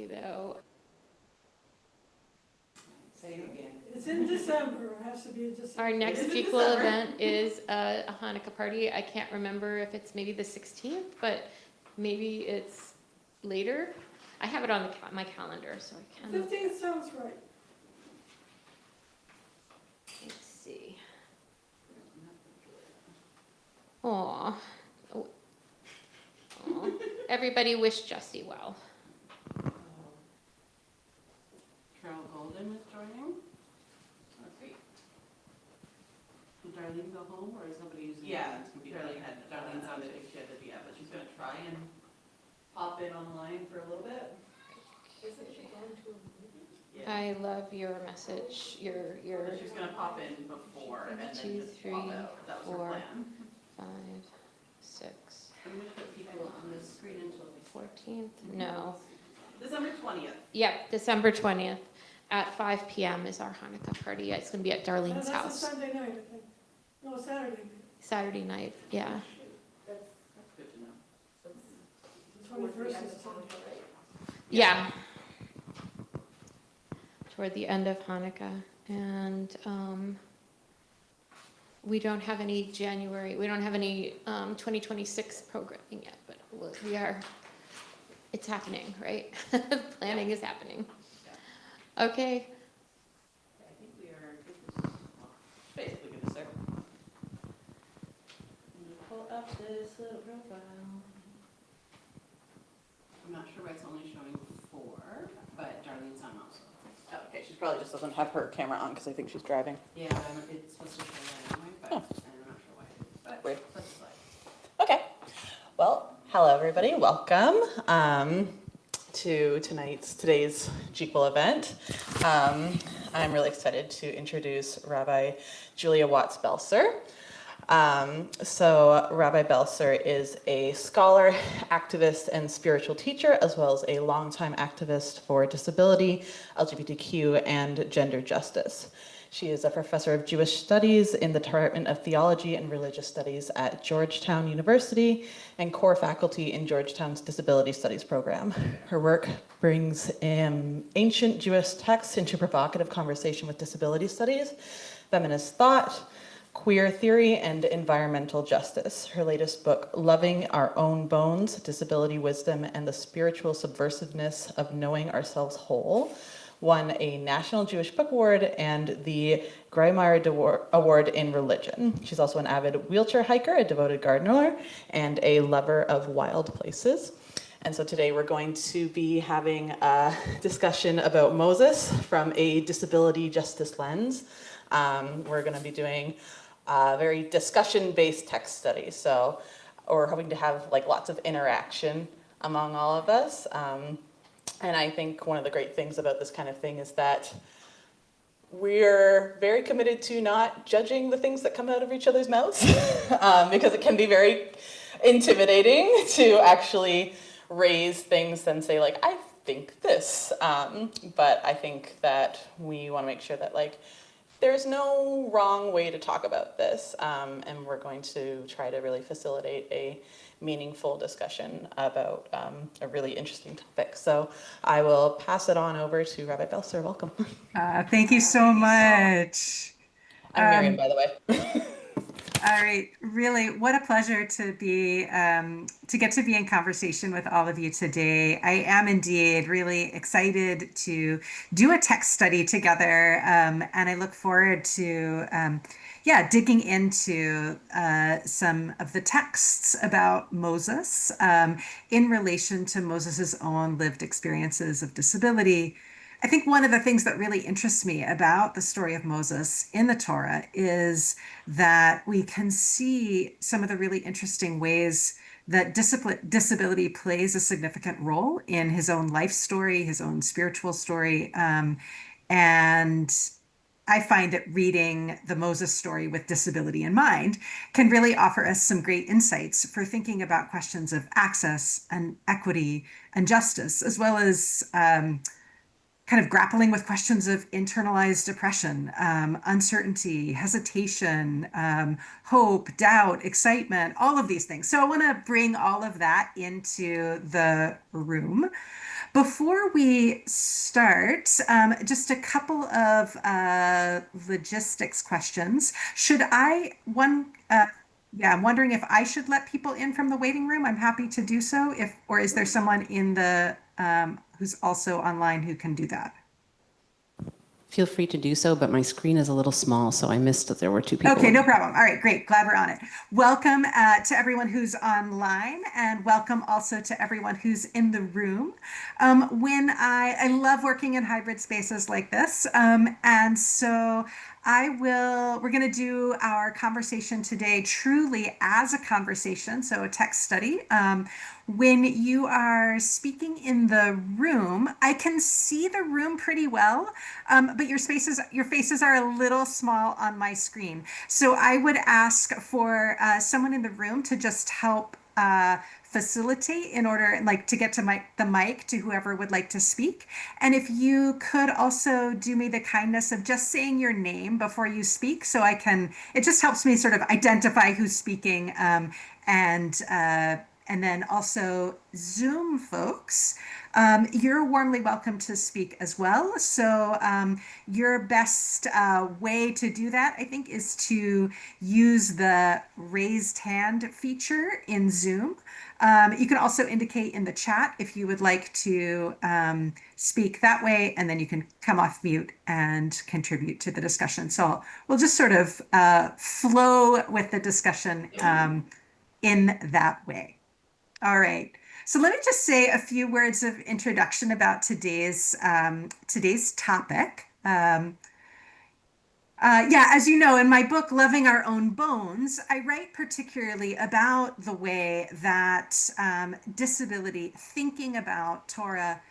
though. Say it again. It's in December, it has to be in December. Our next JeQuAL event is a Hanukkah party. I can't remember if it's maybe the 16th, but maybe it's later. I have it on my calendar, so I can. 15th sounds right. Let's see. Aw. Oh. Aw. Everybody wish Jessie well. Carol Golden is joining. Let's see. Did Darlene go home, or is somebody using? Yeah, computer? Darlene's on it, yeah, but she's gonna try and pop in online for a little bit. Isn't she going to a movie? Yeah. I love your message. Your She's gonna pop in before and then Two, just three, pop out. That was her 4, plan. 5, 6, I'm gonna put people on the screen until we 14th. No. December 20th. Yeah, December 20th at 5 p.m. is our Hanukkah party. It's going to be at Darlene's That's house. a Sunday night, I think. No, Saturday night. Saturday night, yeah. That's good to know. The 21st is Yeah. Toward the end of Hanukkah. And we don't have any 2026 programming yet, but we are, it's happening, right? Planning is happening. Okay. I think we are good to, well, basically good to start. Let me pull up this little profile. I'm not sure why it's only showing 4, but Darlene's on also. Oh, okay, she probably just doesn't have her camera on because I think she's driving. Yeah, it's supposed to show that anyway, but I'm not sure why it is. But Weird. let's slide. Okay. Well, hello everybody. Welcome to today's JeQuAL event. I'm really excited to introduce Rabbi Julia Watts Belser. So Rabbi Belser is a scholar, activist, and spiritual teacher, as well as a longtime activist for disability, LGBTQ, and gender justice. She is a professor of Jewish studies in the Department of Theology and Religious Studies at Georgetown University and core faculty in Georgetown's Disability Studies program. Her work brings ancient Jewish texts into provocative conversation with disability studies, feminist thought, queer theory, and environmental justice. Her latest book, Loving Our Own Bones, Disability Wisdom and the Spiritual Subversiveness of Knowing Ourselves Whole, won a National Jewish Book Award and the Grimoire Award in Religion. She's also an avid wheelchair hiker, a devoted gardener, and a lover of wild places. And so today we're going to be having a discussion about Moses from a disability justice lens. We're going to be doing a very discussion-based text study. So we're hoping to have like lots of interaction among all of us. And I think one of the great things about this kind of thing is that we're very committed to not judging the things that come out of each other's mouths because it can be very intimidating to actually raise things and say like, I think this. But I think that we want to make sure that like, there's no wrong way to talk about this, and we're going to try to really facilitate a meaningful discussion about a really interesting topic. So I will pass it on over to Rabbi Belser. Welcome. Thank you so much. I'm Miriam, by the way. All right, really, what a pleasure to be to get to be in conversation with all of you today. I am indeed really excited to do a text study together, and I look forward to digging into some of the texts about Moses in relation to Moses's own lived experiences of disability. I think one of the things that really interests me about the story of Moses in the Torah is that we can see some of the really interesting ways that disability plays a significant role in his own life story, his own spiritual story. And I find that reading the Moses story with disability in mind can really offer us some great insights for thinking about questions of access and equity and justice, as well as kind of grappling with questions of internalized oppression, uncertainty, hesitation, hope, doubt, excitement, all of these things. So I want to bring all of that into the room. Before we start, just a couple of logistics questions. Should I, yeah, I'm wondering if I should let people in from the waiting room. I'm happy to do so. Or is there someone in the who's also online who can do that? Feel free to do so, but my screen is a little small, so I missed that there were two people. Okay, no problem. All right, great. Glad we're on it. Welcome to everyone who's online, and welcome also to everyone who's in the room. I love working in hybrid spaces like this, and so we're going to do our conversation today truly as a conversation, so a text study. When you are speaking in the room, I can see the room pretty well, but your faces are a little small on my screen. So I would ask for someone in the room to just help facilitate in order to get to the mic to whoever would like to speak. And if you could also do me the kindness of just saying your name before you speak, so it just helps me sort of identify who's speaking, and then also Zoom folks, you're warmly welcome to speak as well. So your best way to do that, I think, is to use the raised hand feature in Zoom. You can also indicate in the chat if you would like to speak that way, and then you can come off mute and contribute to the discussion. So we'll just sort of flow with the discussion in that way. All right. So let me just say a few words of introduction about today's topic. As you know, in my book, Loving Our Own Bones, I write particularly about the way that disability, thinking about Torah,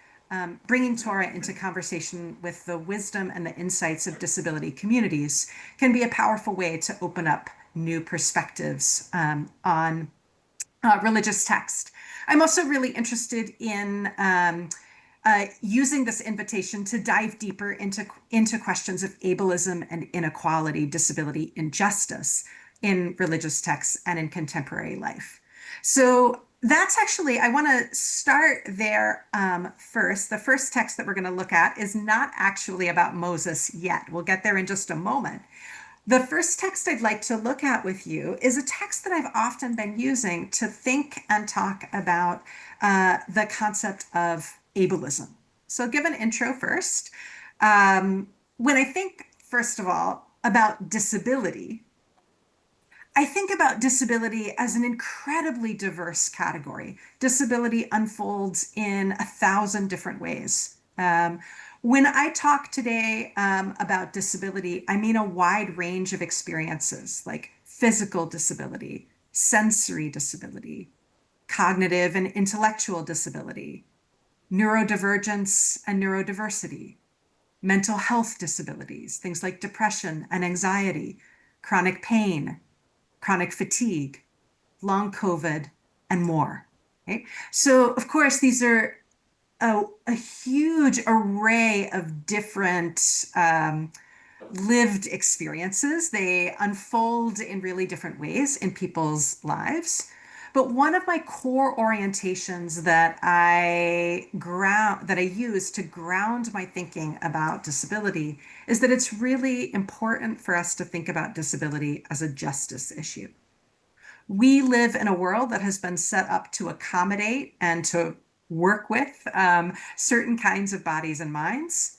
bringing Torah into conversation with the wisdom and the insights of disability communities can be a powerful way to open up new perspectives on religious text. I'm also really interested in using this invitation to dive deeper into questions of ableism and inequality, disability, injustice in religious texts and in contemporary life. So that's actually, I want to start there first. The first text that we're going to look at is not actually about Moses yet. We'll get there in just a moment. The first text I'd like to look at with you is a text that I've often been using to think and talk about the concept of ableism. So I'll give an intro first. When I think, first of all, about disability, I think about disability as an incredibly diverse category. Disability unfolds in 1,000 different ways. When I talk today about disability, I mean a wide range of experiences like physical disability, sensory disability, cognitive and intellectual disability, neurodivergence and neurodiversity, mental health disabilities, things like depression and anxiety, chronic pain, chronic fatigue, long COVID, and more. Okay? So, of course, these are a huge array of different lived experiences. They unfold in really different ways in people's lives. But one of my core orientations that I use to ground my thinking about disability is that it's really important for us to think about disability as a justice issue. We live in a world that has been set up to accommodate and to work with certain kinds of bodies and minds.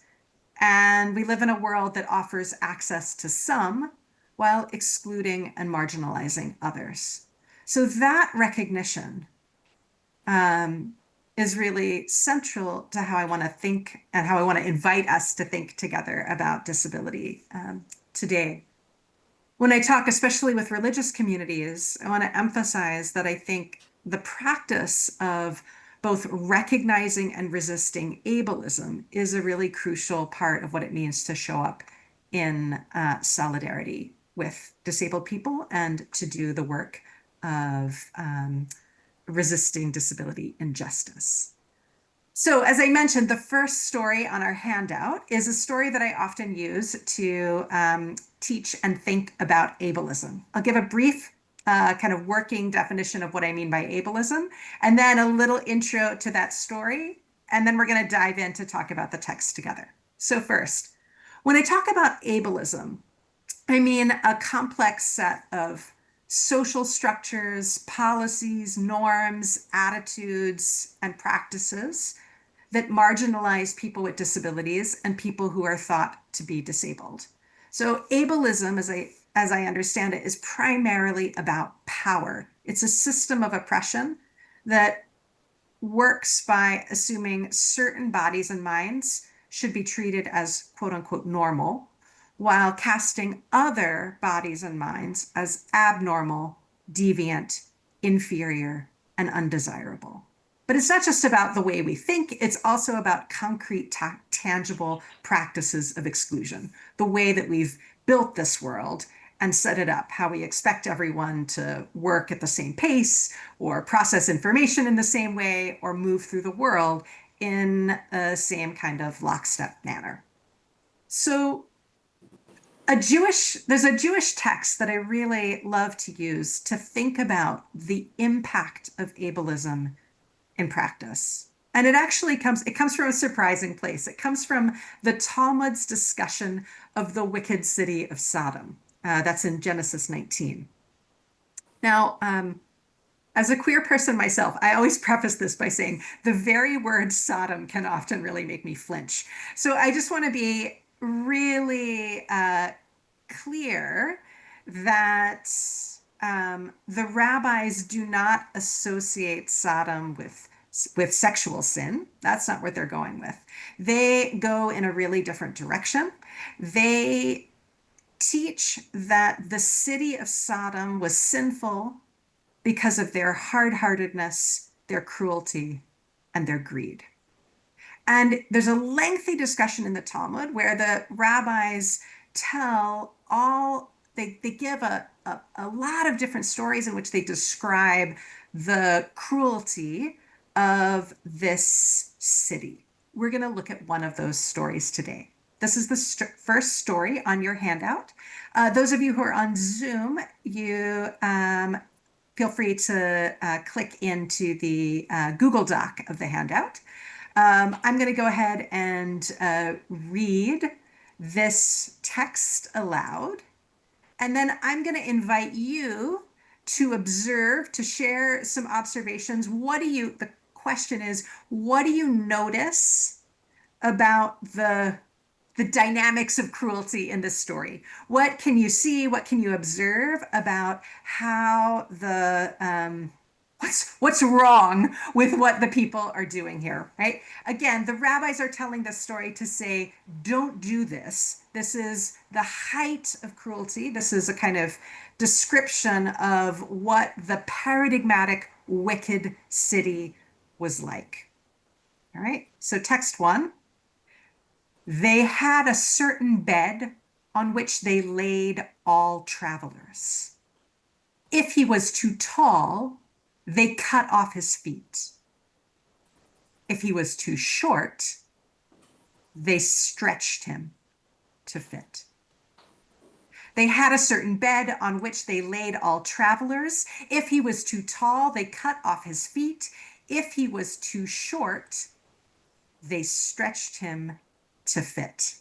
And we live in a world that offers access to some while excluding and marginalizing others. So that recognition is really central to how I want to think and how I want to invite us to think together about disability today. When I talk, especially with religious communities, I want to emphasize that I think the practice of both recognizing and resisting ableism is a really crucial part of what it means to show up in solidarity with disabled people and to do the work of resisting disability injustice. So as I mentioned, the first story on our handout is a story that I often use to teach and think about ableism. I'll give a brief kind of working definition of what I mean by ableism, and then a little intro to that story, and then we're going to dive in to talk about the text together. So first, when I talk about ableism, I mean a complex set of social structures, policies, norms, attitudes, and practices that marginalize people with disabilities and people who are thought to be disabled. So ableism, as I understand it, is primarily about power. It's a system of oppression that works by assuming certain bodies and minds should be treated as quote unquote normal, while casting other bodies and minds as abnormal, deviant, inferior, and undesirable. But it's not just about the way we think, it's also about concrete, tangible practices of exclusion, the way that we've built this world and set it up, how we expect everyone to work at the same pace or process information in the same way or move through the world in the same kind of lockstep manner. So there's a Jewish text that I really love to use to think about the impact of ableism in practice. And it comes from a surprising place. It comes from the Talmud's discussion of the wicked city of Sodom. That's in Genesis 19. Now, as a queer person myself, I always preface this by saying the very word Sodom can often really make me flinch. So I just want to be really clear that the rabbis do not associate Sodom with sexual sin. That's not what they're going with. They go in a really different direction. They teach that the city of Sodom was sinful because of their hard-heartedness, their cruelty, and their greed. And there's a lengthy discussion in the Talmud where the rabbis they give a lot of different stories in which they describe the cruelty of this city. We're going to look at one of those stories today. This is the first story on your handout. Those of you who are on Zoom, you feel free to click into the Google Doc of the handout. I'm going to go ahead and read this text aloud, and then I'm going to invite you to observe, to share some observations. The question is, what do you notice about the dynamics of cruelty in this story? What can you see? What can you observe about how what's wrong with what the people are doing here, right? Again, the rabbis are telling this story to say, don't do this. This is the height of cruelty. This is a kind of description of what the paradigmatic wicked city was like. All right, so text 1. They had a certain bed on which they laid all travelers. If he was too tall, they cut off his feet. If he was too short, they stretched him to fit. They had a certain bed on which they laid all travelers. If he was too tall, they cut off his feet. If he was too short, they stretched him to fit.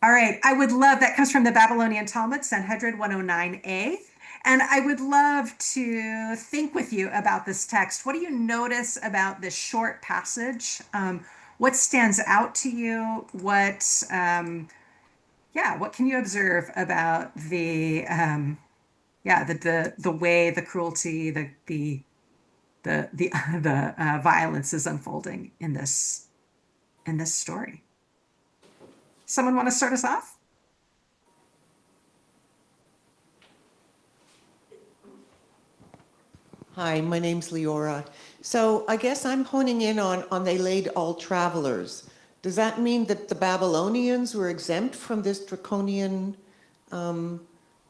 All right, that comes from the Babylonian Talmud, Sanhedrin 109a. And I would love to think with you about this text. What do you notice about this short passage? What stands out to you? What can you observe about the way the cruelty, the violence is unfolding in this story? Someone want to start us off? Hi, my name's Leora. So I guess I'm honing in on they laid all travelers. Does that mean that the Babylonians were exempt from this draconian Love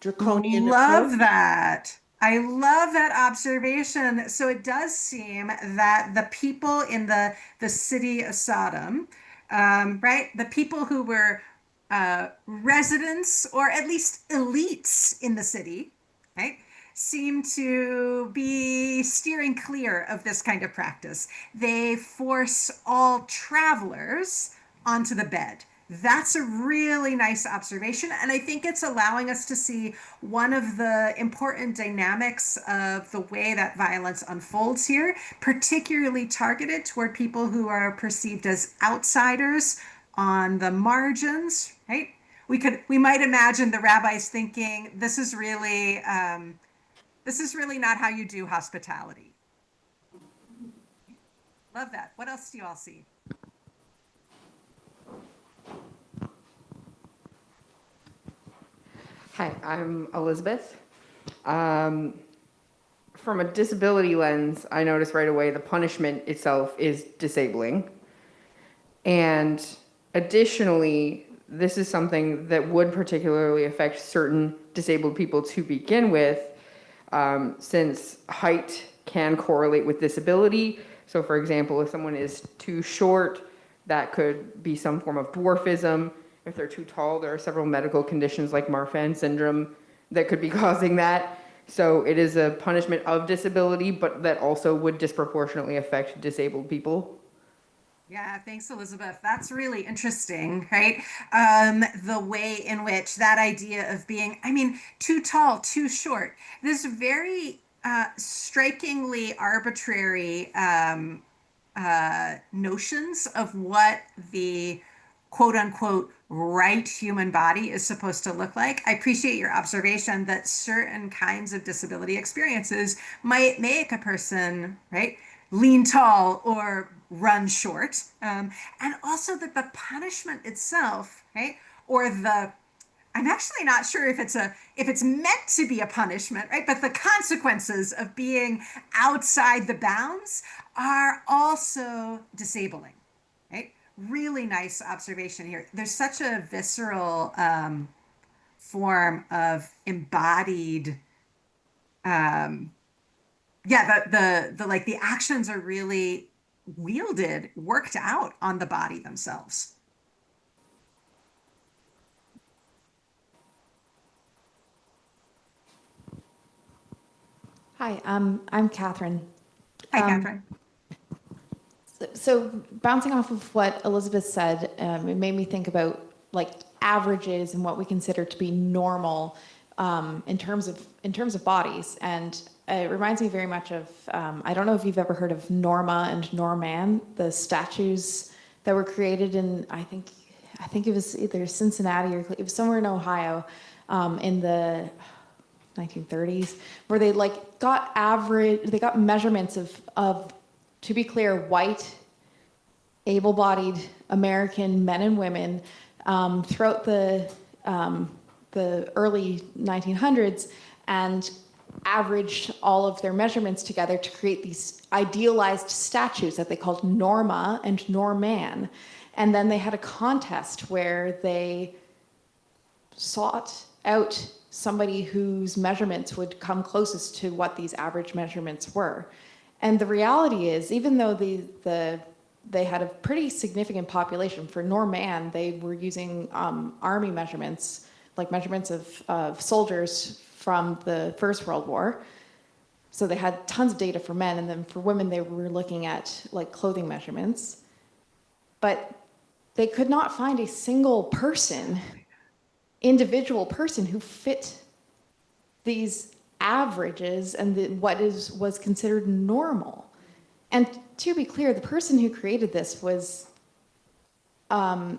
approach? that. I love that observation. So it does seem that the people in the city of Sodom, right, the people who were residents or at least elites in the city, right, seem to be steering clear of this kind of practice. They force all travelers onto the bed. That's a really nice observation. And I think it's allowing us to see one of the important dynamics of the way that violence unfolds here, particularly targeted toward people who are perceived as outsiders on the margins, right? We might imagine the rabbis thinking, this is really not how you do hospitality. Love that. What else do you all see? Hi, I'm Elizabeth. From a disability lens, I noticed right away the punishment itself is disabling. And additionally, this is something that would particularly affect certain disabled people to begin with, since height can correlate with disability. So for example, if someone is too short, that could be some form of dwarfism. If they're too tall, there are several medical conditions like Marfan syndrome that could be causing that. So it is a punishment of disability, but that also would disproportionately affect disabled people. Yeah, thanks, Elizabeth. That's really interesting, right? The way in which that idea of being, I mean, too tall, too short, this very strikingly arbitrary notions of what the quote unquote right human body is supposed to look like. I appreciate your observation that certain kinds of disability experiences might make a person, right, lean tall or run short. And also that the punishment itself, right, or the I'm actually not sure if it's meant to be a punishment, right? But the consequences of being outside the bounds are also disabling, right? Really nice observation here. There's such a visceral form of embodied, yeah, the like the actions are really wielded, worked out on the body themselves. Hi, I'm Catherine. Hi, Um, Catherine. so bouncing off of what Elizabeth said, it made me think about like averages and what we consider to be normal in terms of bodies, and it reminds me very much of I don't know if you've ever heard of Norma and Norman, the statues that were created in I think it was either Cincinnati or it was somewhere in Ohio in the 1930s, where they like they got measurements of, to be clear, white, able-bodied American men and women throughout the early 1900s, and averaged all of their measurements together to create these idealized statues that they called Norma and Norman. And then they had a contest where they sought out somebody whose measurements would come closest to what these average measurements were. And the reality is, even though they had a pretty significant population, for Norman, they were using army measurements, like measurements of soldiers from the First World War. So they had tons of data for men, and then for women, they were looking at like clothing measurements. But they could not find a single person, individual person, who fit these averages and was considered normal. And to be clear, the person who created this was a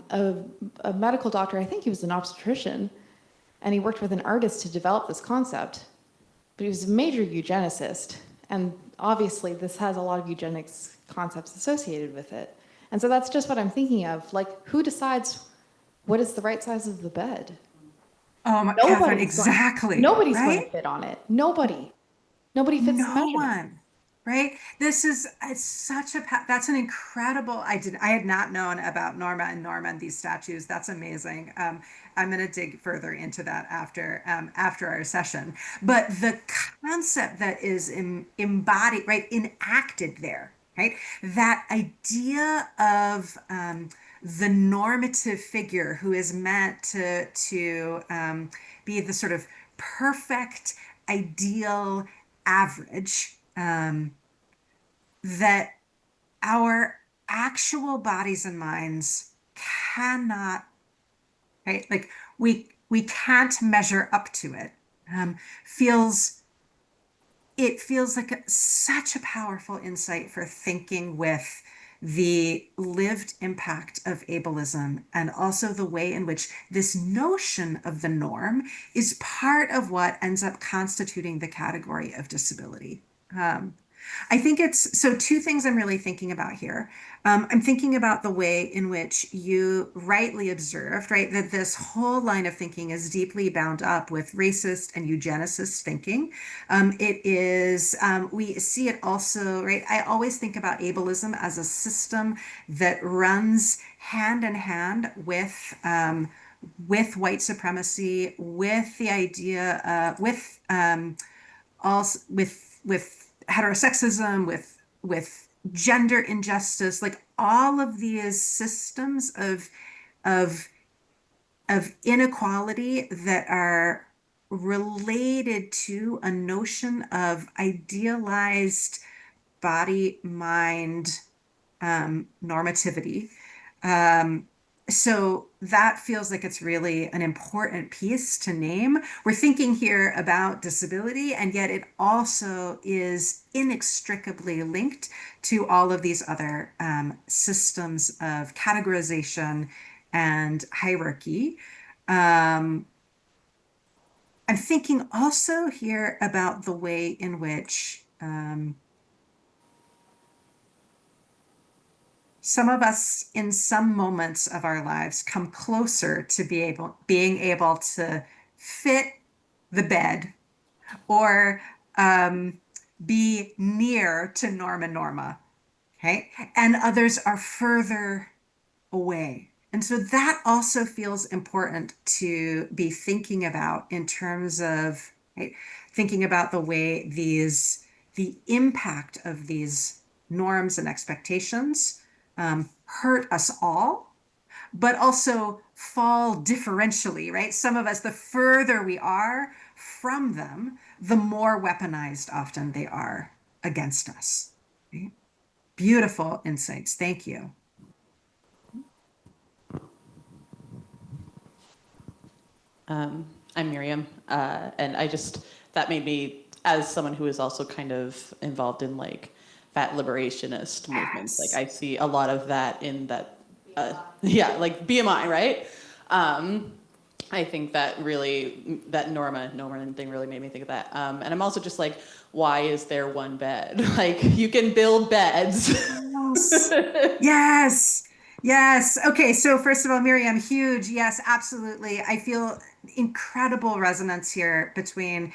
medical doctor. I think he was an obstetrician, and he worked with an artist to develop this concept. But he was a major eugenicist, and obviously this has a lot of eugenics concepts associated with it. And so that's just what I'm thinking of. Like, who decides what is the right size of the bed? Catherine, exactly. Nobody's right? going to fit on it. Nobody fits the No measurement. one, right? It's such that's an incredible, I had not known about Norma and Norman, these statues. That's amazing. I'm going to dig further into that after our session. But the concept that is embodied, right, enacted there, right? That idea of the normative figure who is meant to be the sort of perfect ideal average, that our actual bodies and minds cannot, right? Like we can't measure up to it. Feels it feels like such a powerful insight for thinking with the lived impact of ableism and also the way in which this notion of the norm is part of what ends up constituting the category of disability. I think it's so two things I'm really thinking about here. I'm thinking about the way in which you rightly observed, right, that this whole line of thinking is deeply bound up with racist and eugenicist thinking. It is, we see it also, right? I always think about ableism as a system that runs hand in hand with white supremacy, with the idea, also with heterosexism, with gender injustice, like all of these systems of of inequality that are related to a notion of idealized body mind normativity. So that feels like it's really an important piece to name. We're thinking here about disability, and yet it also is inextricably linked to all of these other systems of categorization and hierarchy. Um, I'm thinking also here about the way in which some of us in some moments of our lives come closer to being able to fit the bed or be near to norma norma, okay? And others are further away. And so that also feels important to be thinking about in terms of, right, thinking about the way the impact of these norms and expectations hurt us all, but also fall differentially, right? Some of us, the further we are from them, the more weaponized often they are against us. Right? Beautiful insights. Thank you. I'm Miriam, and that made me, as someone who is also kind of involved in like fat liberationist movements, like I see a lot of that in that, yeah, like BMI, right? I think that really, that Norma thing really made me think of that. And I'm also just like, why is there one bed? Like, you can build beds. Yes. Yes. Yes. Okay. So first of all, Miriam, huge. Yes, absolutely. I feel incredible resonance here between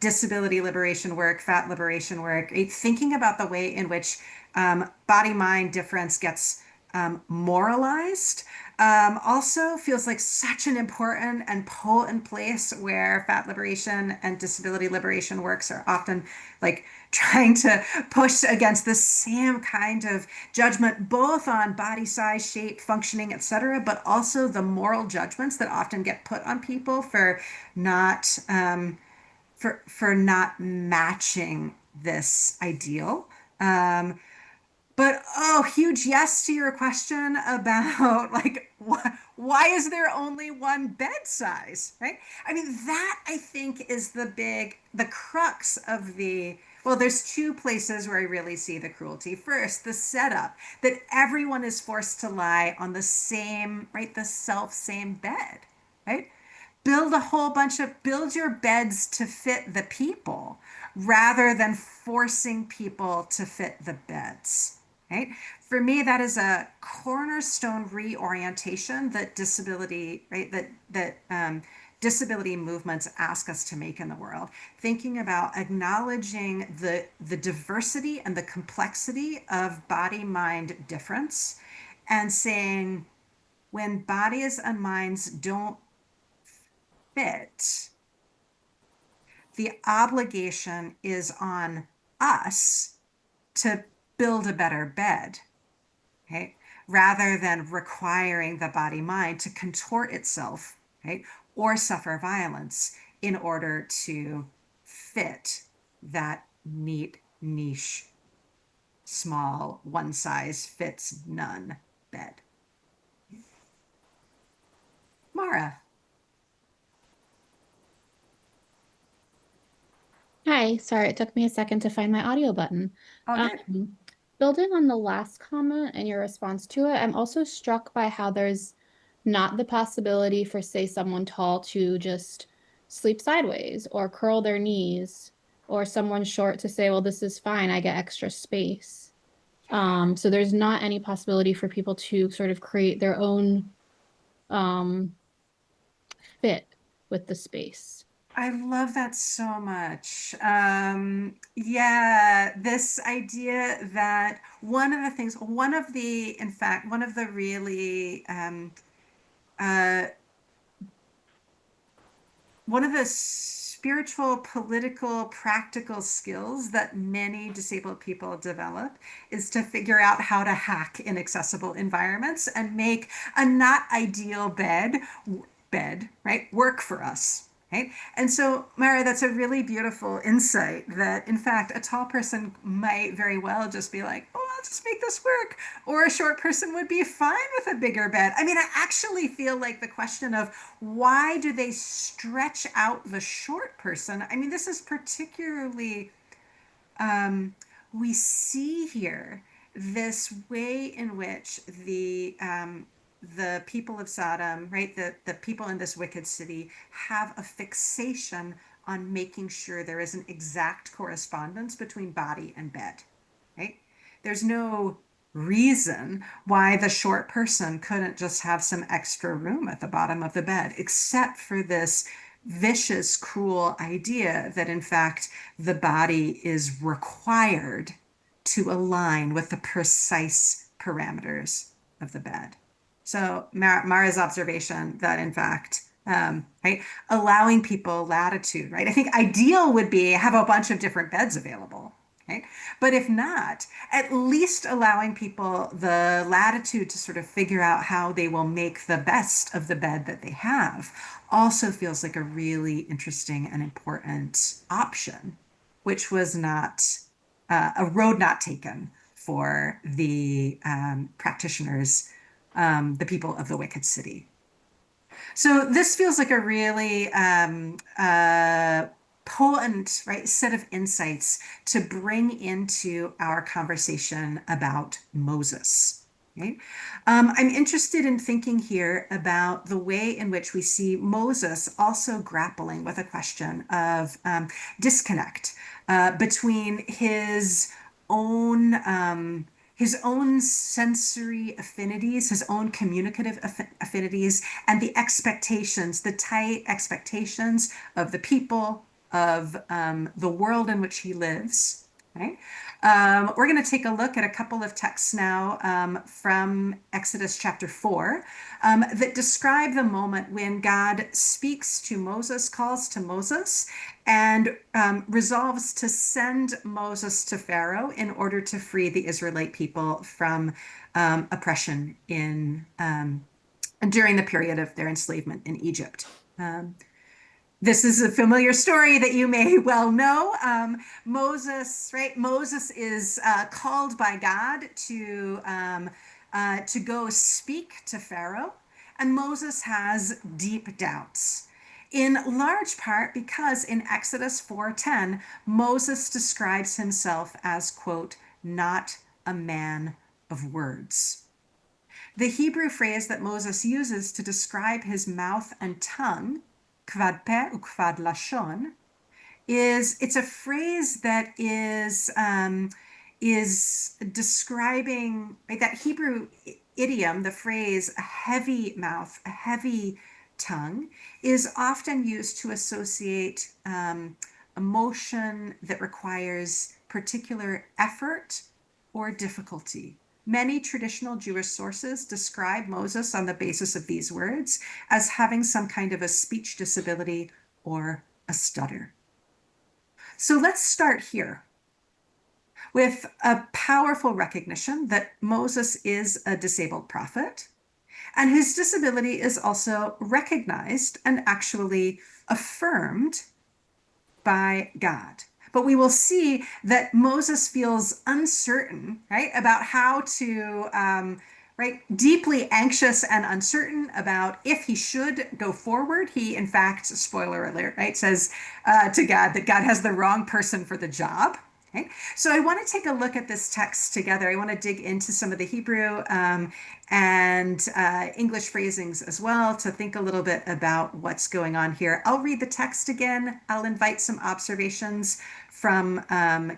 disability liberation work, fat liberation work, thinking about the way in which body-mind difference gets moralized. Also feels like such an important and potent place where fat liberation and disability liberation works are often like trying to push against the same kind of judgment, both on body size, shape, functioning, etc., but also the moral judgments that often get put on people for not for not matching this ideal. But oh, huge yes to your question about like why is there only one bed size, right? I mean, that I think is the crux of well, there's two places where I really see the cruelty. First, the setup that everyone is forced to lie on the same, right, the same bed, right? Build your beds to fit the people rather than forcing people to fit the beds. Right? For me, that is a cornerstone reorientation that disability, right? That disability movements ask us to make in the world. Thinking about acknowledging the diversity and the complexity of body-mind difference, and saying when bodies and minds don't fit, the obligation is on us to build a better bed, okay? Rather than requiring the body mind to contort itself, right? Or suffer violence in order to fit that neat, niche, small, one size fits none bed. Mara. Hi, sorry, it took me a second to find my audio button. All good. Building on the last comment and your response to it, I'm also struck by how there's not the possibility for, say, someone tall to just sleep sideways or curl their knees, or someone short to say, well, this is fine, I get extra space. So there's not any possibility for people to sort of create their own fit with the space. I love that so much. Yeah, this idea that in fact, one of the really, uh, one of the spiritual, political, practical skills that many disabled people develop is to figure out how to hack inaccessible environments and make a not ideal bed, right, work for us. Right. And so, Mara, that's a really beautiful insight that, in fact, a tall person might very well just be like, oh, I'll just make this work. Or a short person would be fine with a bigger bed. I mean, I actually feel like the question of why do they stretch out the short person? I mean, this is particularly we see here this way in which the people of Sodom, right, the people in this wicked city have a fixation on making sure there is an exact correspondence between body and bed, right? There's no reason why the short person couldn't just have some extra room at the bottom of the bed, except for this vicious, cruel idea that, in fact, the body is required to align with the precise parameters of the bed. So Mara's observation that, in fact, right, allowing people latitude, right? I think ideal would be have a bunch of different beds available, right? But if not, at least allowing people the latitude to sort of figure out how they will make the best of the bed that they have also feels like a really interesting and important option, which was not a road not taken for the practitioners, the people of the wicked city. So this feels like a really potent, right, set of insights to bring into our conversation about Moses. Right? I'm interested in thinking here about the way in which we see Moses also grappling with a question of disconnect between his own sensory affinities, his own communicative affinities, and the expectations, the tight expectations of the people, of the world in which he lives. Right? We're going to take a look at a couple of texts now from Exodus chapter 4 that describe the moment when God speaks to Moses, calls to Moses, and resolves to send Moses to Pharaoh in order to free the Israelite people from oppression during the period of their enslavement in Egypt. This is a familiar story that you may well know. Moses, right? Moses is called by God to go speak to Pharaoh, and Moses has deep doubts. In large part because in Exodus 4:10, Moses describes himself as, quote, not a man of words. The Hebrew phrase that Moses uses to describe his mouth and tongue, kvad peh ukvad lashon, it's a phrase that is describing, right, that Hebrew idiom, the phrase a heavy mouth, a heavy tongue, is often used to associate emotion that requires particular effort or difficulty. Many traditional Jewish sources describe Moses on the basis of these words as having some kind of a speech disability or a stutter. So let's start here with a powerful recognition that Moses is a disabled prophet, and his disability is also recognized and actually affirmed by God. But we will see that Moses feels uncertain, right, about how to, right, deeply anxious and uncertain about if he should go forward. He, in fact, spoiler alert, right, says to God that God has the wrong person for the job. Okay. So I want to take a look at this text together. I want to dig into some of the Hebrew and English phrasings as well to think a little bit about what's going on here. I'll read the text again. I'll invite some observations from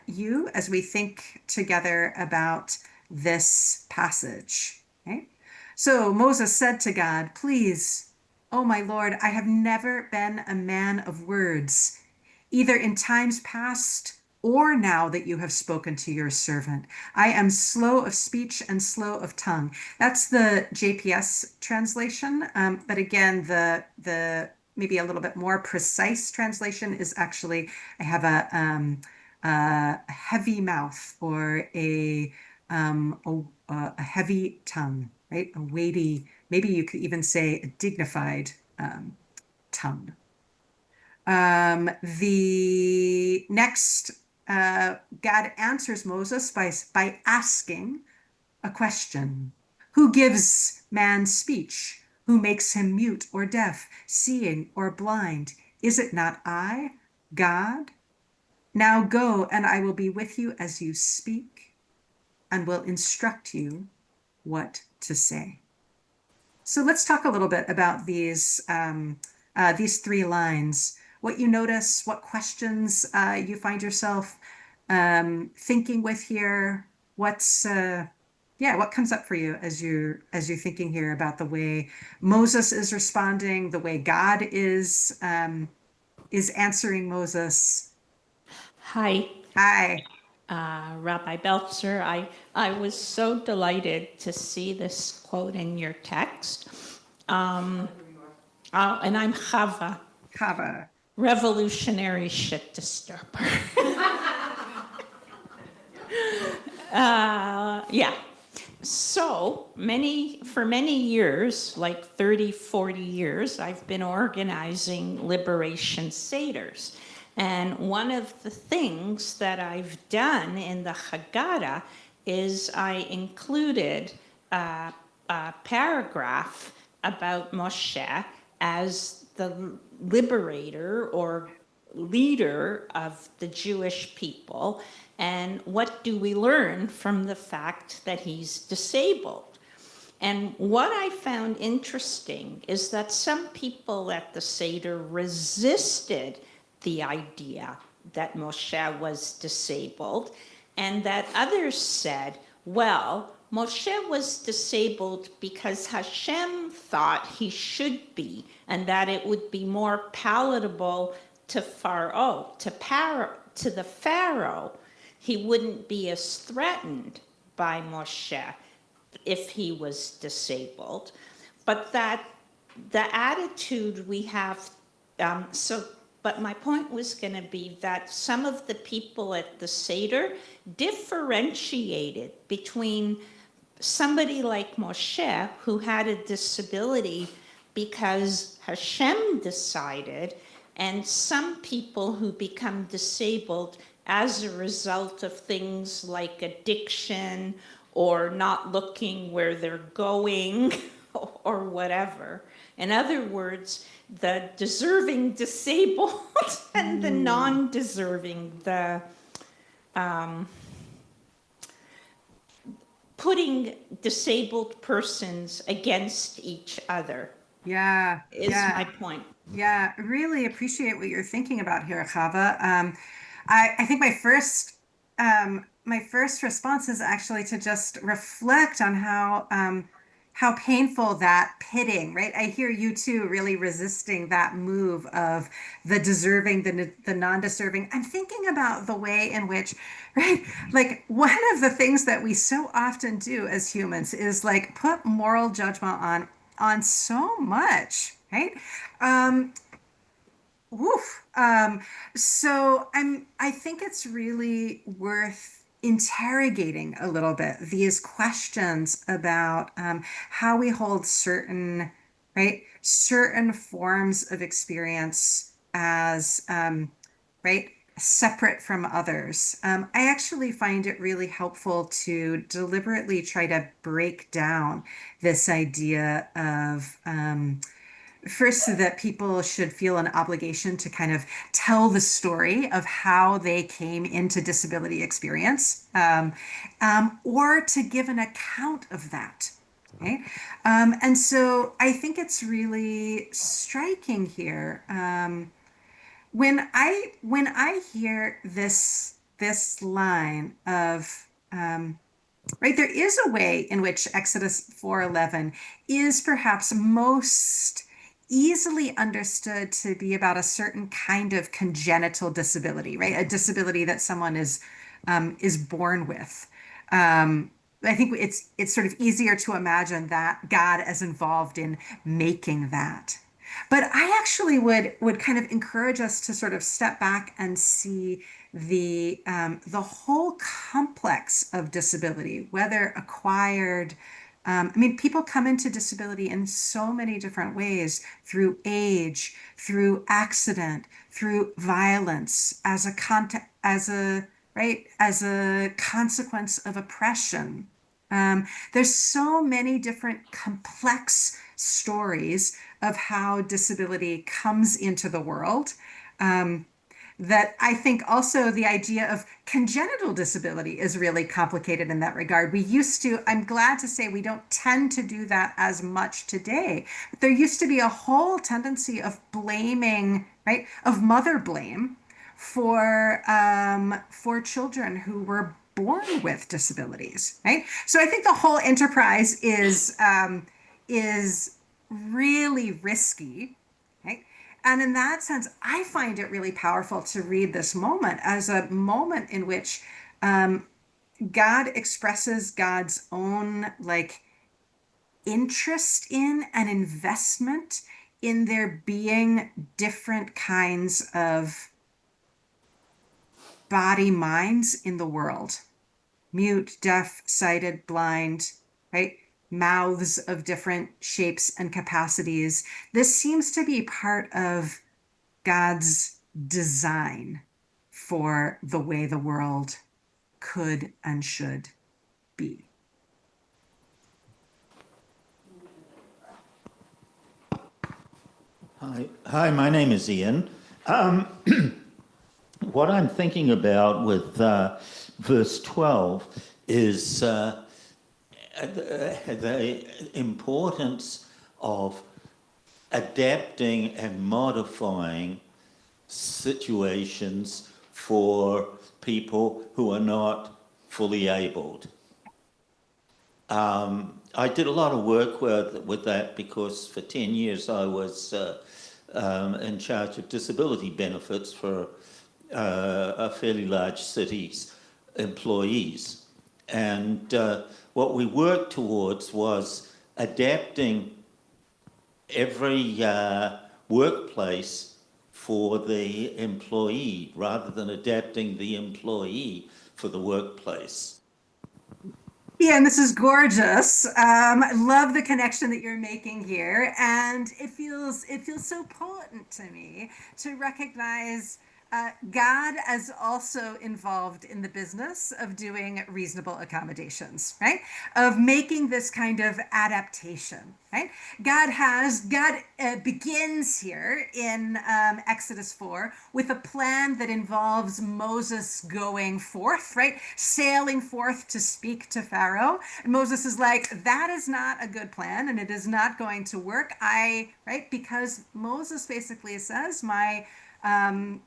you as we think together about this passage. Okay? So Moses said to God, "Please, oh my Lord, I have never been a man of words, either in times past or now that you have spoken to your servant. I am slow of speech and slow of tongue." That's the JPS translation. But again, the maybe a little bit more precise translation is actually, I have a heavy mouth, or a heavy tongue, right? A weighty, maybe you could even say a dignified tongue. The next, God answers Moses by asking a question. Who gives man speech? Who makes him mute or deaf, seeing or blind? Is it not I, God? Now go, and I will be with you as you speak, and will instruct you what to say. So let's talk a little bit about these 3 lines. What you notice, what questions you find yourself thinking with here. What's what comes up for you as you're thinking here about the way Moses is responding, the way God is answering Moses? Hi, Hi. Rabbi Belser. I was so delighted to see this quote in your text. And I'm Chava, Chava. revolutionary shit disturber. Yeah. So for many years, like 30, 40 years, I've been organizing liberation seders. And one of the things that I've done in the Haggadah is I included a paragraph about Moshe as the liberator or leader of the Jewish people. And what do we learn from the fact that he's disabled? And what I found interesting is that some people at the Seder resisted the idea that Moshe was disabled, and that others said, well, Moshe was disabled because Hashem thought he should be, and that it would be more palatable to the Pharaoh. He wouldn't be as threatened by Moshe if he was disabled. But that the attitude we have, but my point was going to be that some of the people at the Seder differentiated between somebody like Moshe, who had a disability because Hashem decided, and some people who become disabled as a result of things like addiction or not looking where they're going or whatever. In other words, the deserving disabled and the non-deserving, putting disabled persons against each other. Is my point. Yeah, really appreciate what you're thinking about here, Chava. I think my first response is actually to just reflect on how painful that pitting, right? I hear you too really resisting that move of the deserving, the non-deserving. I'm thinking about the way in which, right, like one of the things that we so often do as humans is like put moral judgment on so much, right? So I think it's really worth interrogating a little bit these questions about how we hold certain forms of experience as right, separate from others. I actually find it really helpful to deliberately try to break down this idea of first, that people should feel an obligation to kind of tell the story of how they came into disability experience, or to give an account of that. Okay? And so I think it's really striking here. When I hear this line of right, there is a way in which Exodus 4:11 is perhaps most easily understood to be about a certain kind of congenital disability, right? A disability that someone is born with. I think it's sort of easier to imagine that God as involved in making that. But I actually would kind of encourage us to sort of step back and see the whole complex of disability, whether acquired. I mean, people come into disability in so many different ways, through age, through accident, through violence, as a consequence of oppression. There's so many different complex stories of how disability comes into the world. That I think also the idea of congenital disability is really complicated in that regard. I'm glad to say we don't tend to do that as much today. But there used to be a whole tendency of blaming, right, of mother blame for children who were born with disabilities, right? So I think the whole enterprise is really risky, right? And in that sense, I find it really powerful to read this moment as a moment in which God expresses God's own interest in and investment in there being different kinds of body minds in the world. Mute, deaf, sighted, blind, right? Mouths of different shapes and capacities. This seems to be part of God's design for the way the world could and should be. Hi, my name is Ian. What I'm thinking about with verse 12 is the importance of adapting and modifying situations for people who are not fully abled. I did a lot of work with that because for 10 years I was in charge of disability benefits for a fairly large city's employees. And what we worked towards was adapting every workplace for the employee rather than adapting the employee for the workplace. Yeah, and this is gorgeous. I love the connection that you're making here, and it feels so potent to me to recognize God as also involved in the business of doing reasonable accommodations, right? Of making this kind of adaptation, right? God begins here in Exodus 4 with a plan that involves Moses going forth, right? Sailing forth to speak to Pharaoh. And Moses is like, that is not a good plan and it is not going to work. Because Moses basically says, I'm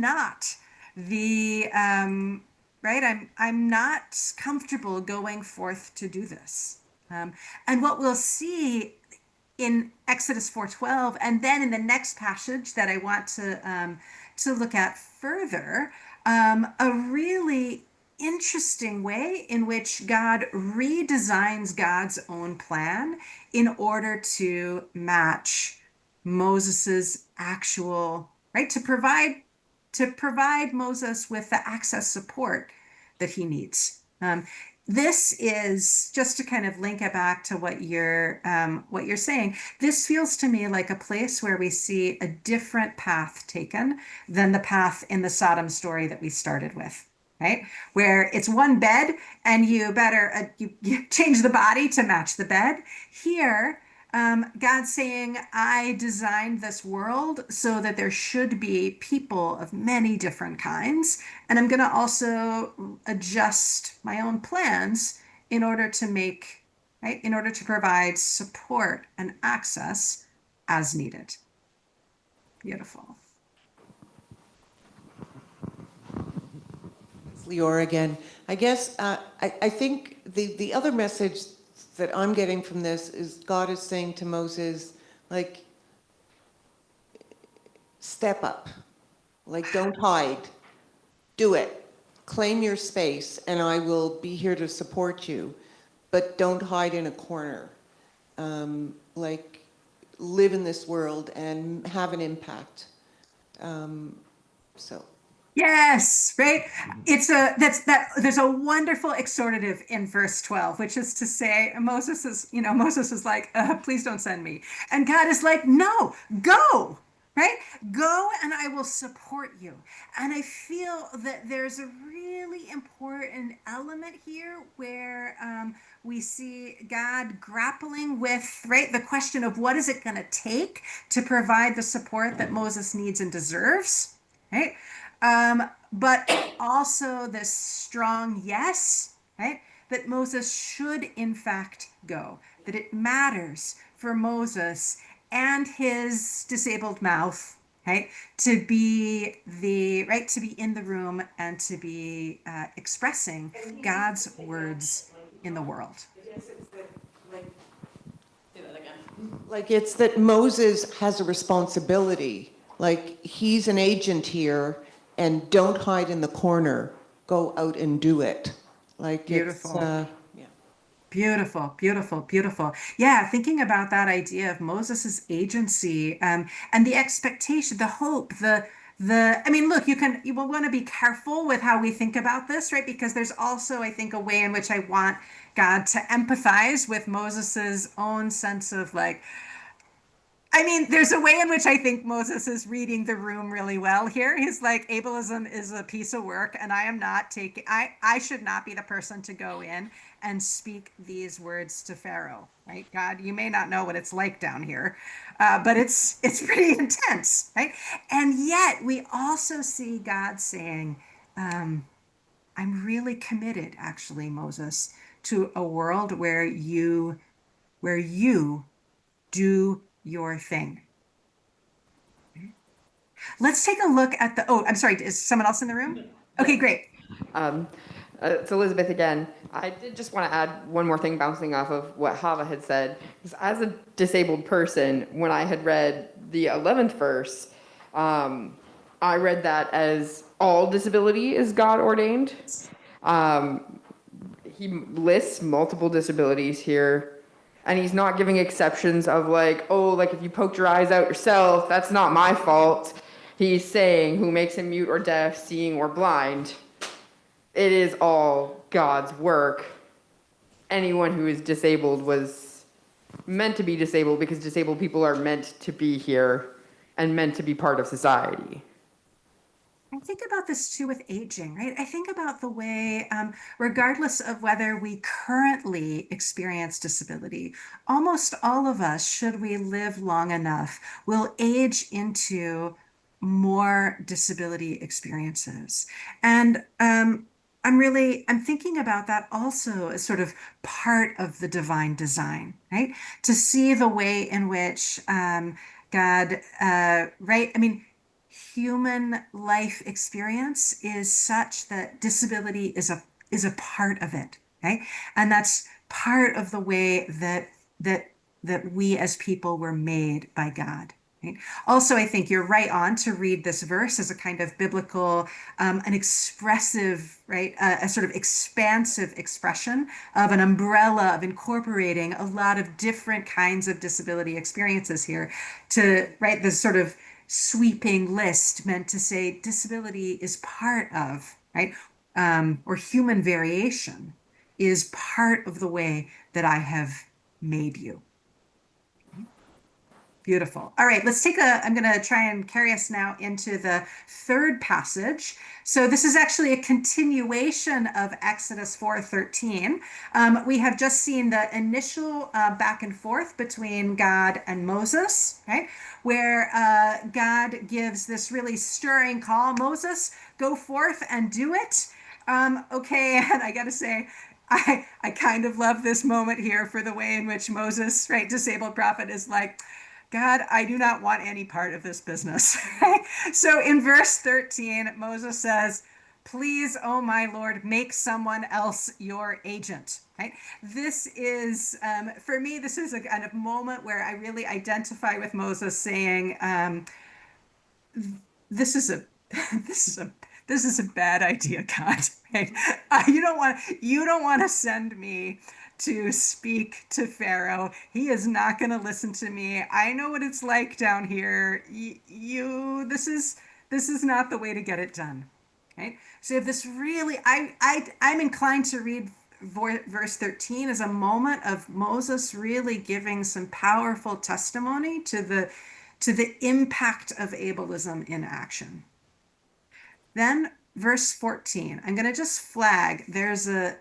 not the I'm not comfortable going forth to do this. And what we'll see in Exodus 4:12, and then in the next passage that I want to look at further, a really interesting way in which God redesigns God's own plan in order to match Moses's actual, right, to provide Moses with the access support that he needs. this is just to kind of link it back to what you're saying. This feels to me like a place where we see a different path taken than the path in the Sodom story that we started with, right? Where it's one bed and you better you change the body to match the bed. Here, God's saying, I designed this world so that there should be people of many different kinds. And I'm going to also adjust my own plans in order to make, right, in order to provide support and access as needed. Beautiful. It's Leora again. I guess I think the other message that I'm getting from this is God is saying to Moses, like, step up, like, don't hide, do it, claim your space, and I will be here to support you, but don't hide in a corner. Like, live in this world and have an impact. So. Yes, right. There's a wonderful exhortative in verse 12, which is to say, Moses is like, please don't send me. And God is like, no, go, right? Go and I will support you. And I feel that there's a really important element here where we see God grappling with, right, the question of what is it going to take to provide the support that Moses needs and deserves, right? But also this strong yes, right? That Moses should in fact go, that it matters for Moses and his disabled mouth, right? To be to be in the room and to be expressing God's words in the world. Like, it's that Moses has a responsibility. Like, he's an agent here, and don't hide in the corner. Go out and do it. Like, Beautiful. yeah. Beautiful, beautiful, beautiful. Yeah, thinking about that idea of Moses's agency, and the expectation, the hope, I mean, look, you will want to be careful with how we think about this, right? Because there's also, I think, a way in which I want God to empathize with Moses's own sense of like, I mean, there's a way in which I think Moses is reading the room really well here. He's like, ableism is a piece of work, and I am not taking, I should not be the person to go in and speak these words to Pharaoh, right? God, you may not know what it's like down here, but it's pretty intense, right? And yet we also see God saying, I'm really committed, actually, Moses, to a world where you do your thing. Let's take a look at oh, I'm sorry, is someone else in the room? Okay, great. It's Elizabeth again. I did just want to add one more thing bouncing off of what Hava had said. As a disabled person, when I had read the 11th verse, I read that as all disability is God ordained. He lists multiple disabilities here. And he's not giving exceptions of like, oh, like if you poked your eyes out yourself, that's not my fault. He's saying who makes him mute or deaf, seeing or blind. It is all God's work. Anyone who is disabled was meant to be disabled because disabled people are meant to be here and meant to be part of society. I think about this too with aging, right? I think about the way, regardless of whether we currently experience disability, almost all of us, should we live long enough, will age into more disability experiences. And I'm thinking about that also as sort of part of the divine design, right? To see the way in which God, right? I mean, human life experience is such that disability is a part of it, right? And that's part of the way that we as people were made by God. Right? Also, I think you're right on to read this verse as a kind of biblical, an expressive, right, a sort of expansive expression of an umbrella of incorporating a lot of different kinds of disability experiences here to, right, this sort of sweeping list meant to say disability is part of, right, or human variation is part of the way that I have made you. Beautiful. All right, I'm going to try and carry us now into the third passage. So this is actually a continuation of Exodus 4:13. We have just seen the initial back and forth between God and Moses, right? Where God gives this really stirring call, Moses, go forth and do it. Okay, and I got to say, I kind of love this moment here for the way in which Moses, right, disabled prophet, is like, God, I do not want any part of this business. So in verse 13, Moses says, please, oh my Lord, make someone else your agent. Right? This is, for me, this is a kind of moment where I really identify with Moses saying, this is a, this is a, this is a bad idea, God. Right? You don't want to send me to speak to Pharaoh. He is not going to listen to me. I know what it's like down here. This is not the way to get it done. Right? So if this really, I'm inclined to read verse 13 as a moment of Moses really giving some powerful testimony to the impact of ableism in action. Then verse 14, I'm going to just flag, there's a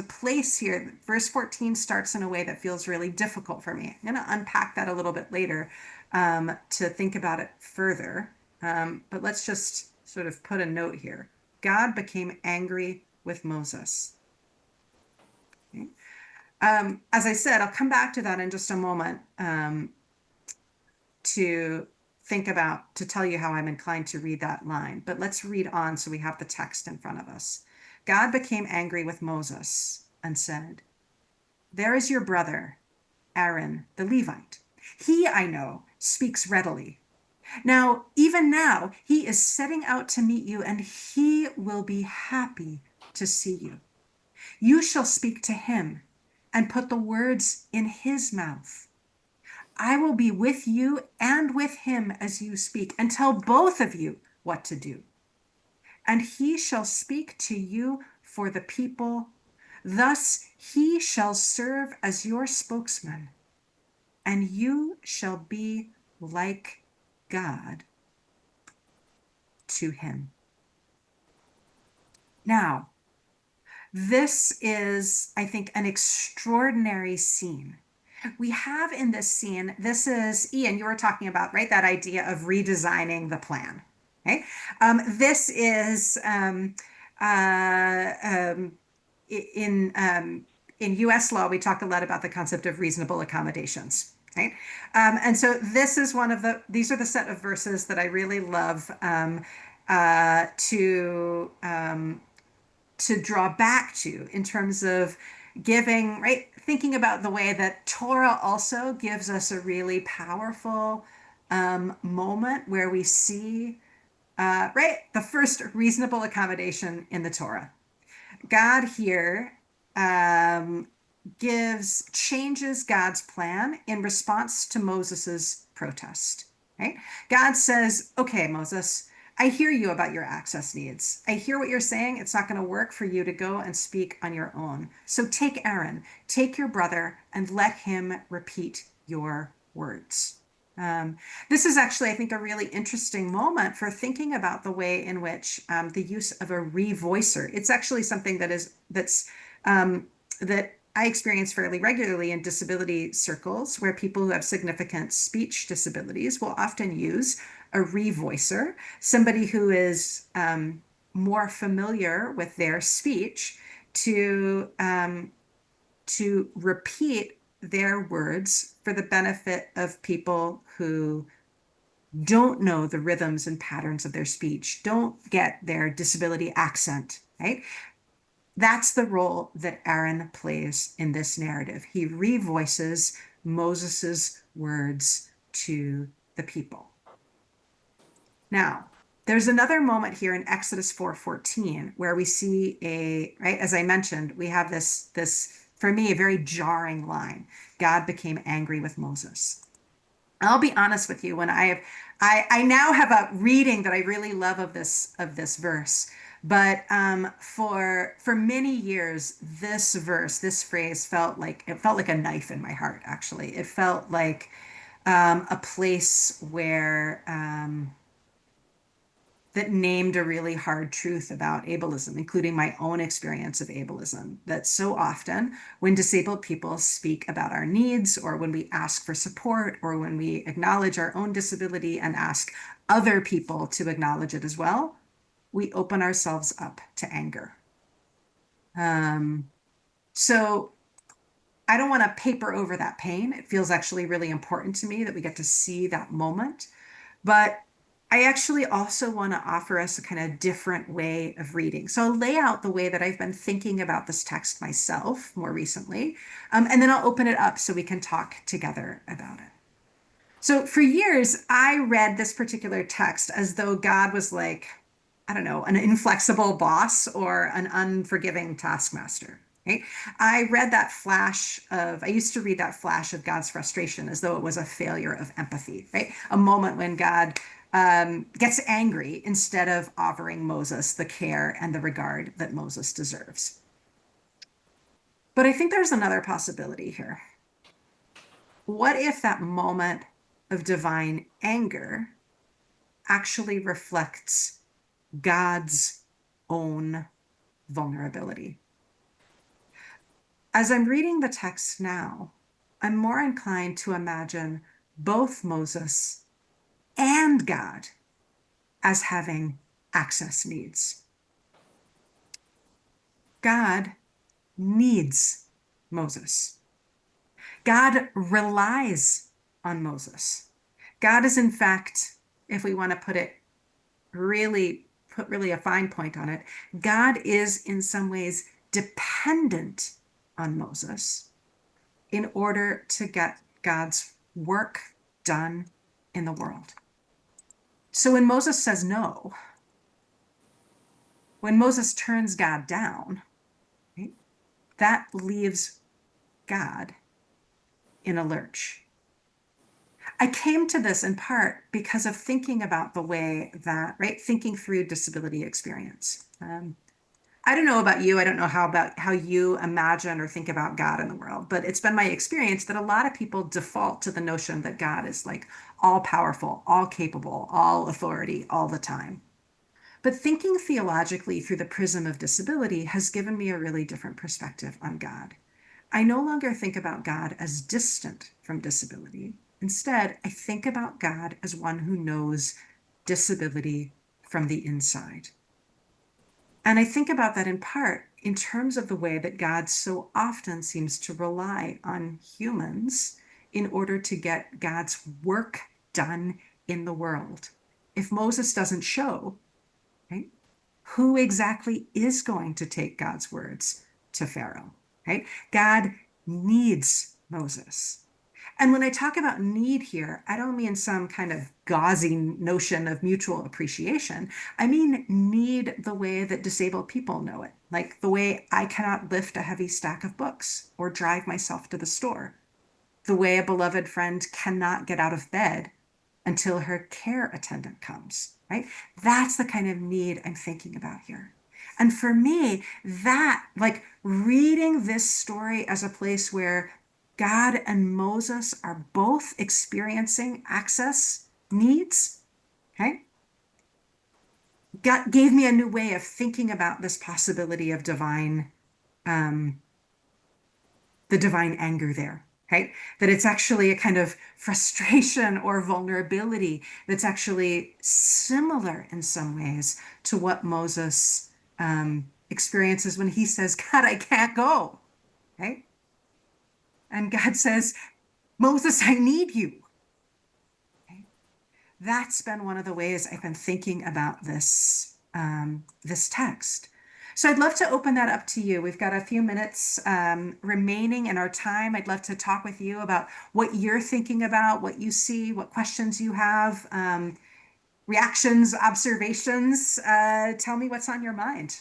place here. Verse 14 starts in a way that feels really difficult for me. I'm going to unpack that a little bit later to think about it further. But let's just sort of put a note here. God became angry with Moses. Okay. As I said, I'll come back to that in just a moment to tell you how I'm inclined to read that line. But let's read on so we have the text in front of us. God became angry with Moses and said, there is your brother, Aaron the Levite. He, I know, speaks readily. Now, even now, he is setting out to meet you, and he will be happy to see you. You shall speak to him and put the words in his mouth. I will be with you and with him as you speak, and tell both of you what to do. And he shall speak to you for the people. Thus he shall serve as your spokesman, and you shall be like God to him. Now, this is, I think, an extraordinary scene. We have in this scene, this is, Ian, you were talking about, right, that idea of redesigning the plan. Okay? This is in US law, we talk a lot about the concept of reasonable accommodations. Right? And so this is these are the set of verses that I really love to draw back to in terms of giving, right? Thinking about the way that Torah also gives us a really powerful moment where we see, right, the first reasonable accommodation in the Torah. God here changes God's plan in response to Moses's protest, right? God says, okay, Moses, I hear you about your access needs. I hear what you're saying. It's not going to work for you to go and speak on your own. So take Aaron, take your brother, and let him repeat your words. This is actually, I think, a really interesting moment for thinking about the way in which the use of a revoicer. It's actually something that I experience fairly regularly in disability circles, where people who have significant speech disabilities will often use a revoicer, somebody who is more familiar with their speech to repeat their words for the benefit of people who don't know the rhythms and patterns of their speech, don't get their disability accent, right? That's the role that Aaron plays in this narrative. He revoices Moses's words to the people. Now, there's another moment here in Exodus 4:14 where we see right, as I mentioned, we have this for me, a very jarring line. God became angry with Moses. I'll be honest with you, when I now have a reading that I really love of this verse. But for many years, this verse, this phrase felt like a knife in my heart. Actually, it felt like a place where that named a really hard truth about ableism, including my own experience of ableism. That so often, when disabled people speak about our needs, or when we ask for support, or when we acknowledge our own disability and ask other people to acknowledge it as well, we open ourselves up to anger. So I don't want to paper over that pain. It feels actually really important to me that we get to see that moment. But I actually also want to offer us a kind of different way of reading. So I'll lay out the way that I've been thinking about this text myself more recently, and then I'll open it up so we can talk together about it. So for years, I read this particular text as though God was like, I don't know, an inflexible boss or an unforgiving taskmaster. Right? I used to read that flash of God's frustration as though it was a failure of empathy, right? A moment when God gets angry instead of offering Moses the care and the regard that Moses deserves. But I think there's another possibility here. What if that moment of divine anger actually reflects God's own vulnerability? As I'm reading the text now, I'm more inclined to imagine both Moses and God as having access needs. God needs Moses. God relies on Moses. God is, in fact, if we want to put really a fine point on it, God is in some ways dependent on Moses in order to get God's work done in the world. So when Moses says no, when Moses turns God down, right, that leaves God in a lurch. I came to this in part because of thinking about the way that, right, thinking through disability experience. I don't know about you. I don't know how you imagine or think about God in the world, but it's been my experience that a lot of people default to the notion that God is like all powerful, all capable, all authority, all the time. But thinking theologically through the prism of disability has given me a really different perspective on God. I no longer think about God as distant from disability. Instead, I think about God as one who knows disability from the inside. And I think about that in part in terms of the way that God so often seems to rely on humans in order to get God's work done in the world. If Moses doesn't show, right, who exactly is going to take God's words to Pharaoh? Right? God needs Moses. And when I talk about need here, I don't mean some kind of gauzy notion of mutual appreciation. I mean need the way that disabled people know it, like the way I cannot lift a heavy stack of books or drive myself to the store, the way a beloved friend cannot get out of bed until her care attendant comes, right? That's the kind of need I'm thinking about here. And for me, that, like reading this story as a place where God and Moses are both experiencing access needs, okay? God gave me a new way of thinking about this possibility of divine, the divine anger there. Right? That it's actually a kind of frustration or vulnerability that's actually similar in some ways to what Moses experiences when he says, God, I can't go. Right? And God says, Moses, I need you. Okay? That's been one of the ways I've been thinking about this, this text. So I'd love to open that up to you. We've got a few minutes remaining in our time. I'd love to talk with you about what you're thinking about, what you see, what questions you have, reactions, observations. Tell me what's on your mind.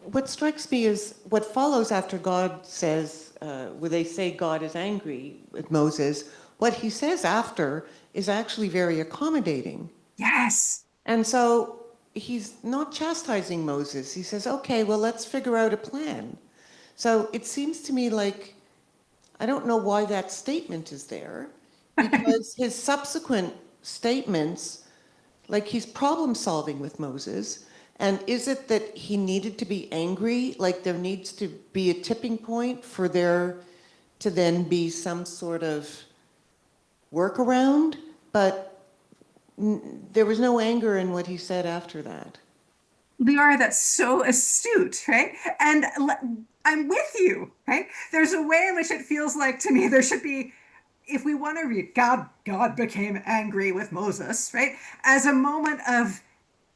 What strikes me is what follows after God says, where they say God is angry with Moses, what he says after is actually very accommodating. Yes. And so he's not chastising Moses. He says, okay, well, let's figure out a plan. So it seems to me like, I don't know why that statement is there, because his subsequent statements, like he's problem solving with Moses. And is it that he needed to be angry? Like there needs to be a tipping point for there to then be some sort of workaround? But there was no anger in what he said after that. Leora, that's so astute, right? And I'm with you, right? There's a way in which it feels like to me there should be, if we want to read God became angry with Moses, right? As a moment of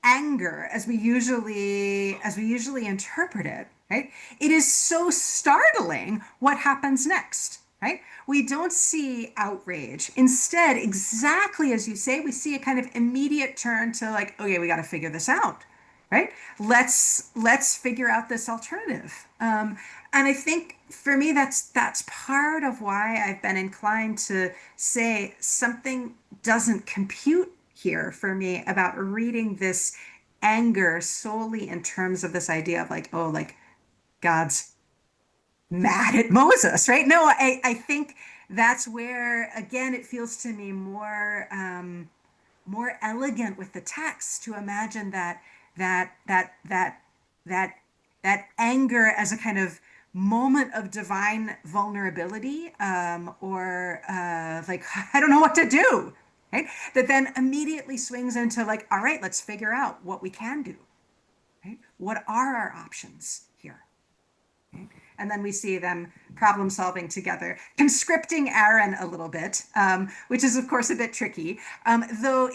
anger, as we usually interpret it, right? It is so startling what happens next, right? We don't see outrage. Instead, exactly as you say, we see a kind of immediate turn to like, okay, we got to figure this out, right? Let's figure out this alternative. And I think for me, that's part of why I've been inclined to say something doesn't compute here for me about reading this anger solely in terms of this idea of like, oh, like God's mad at Moses, right? No, I think that's where again it feels to me more elegant with the text to imagine that that that that that anger as a kind of moment of divine vulnerability, or like I don't know what to do, right? That then immediately swings into like, all right, let's figure out what we can do, right? What are our options here? Okay. And then we see them problem solving together, conscripting Aaron a little bit, which is of course a bit tricky. Though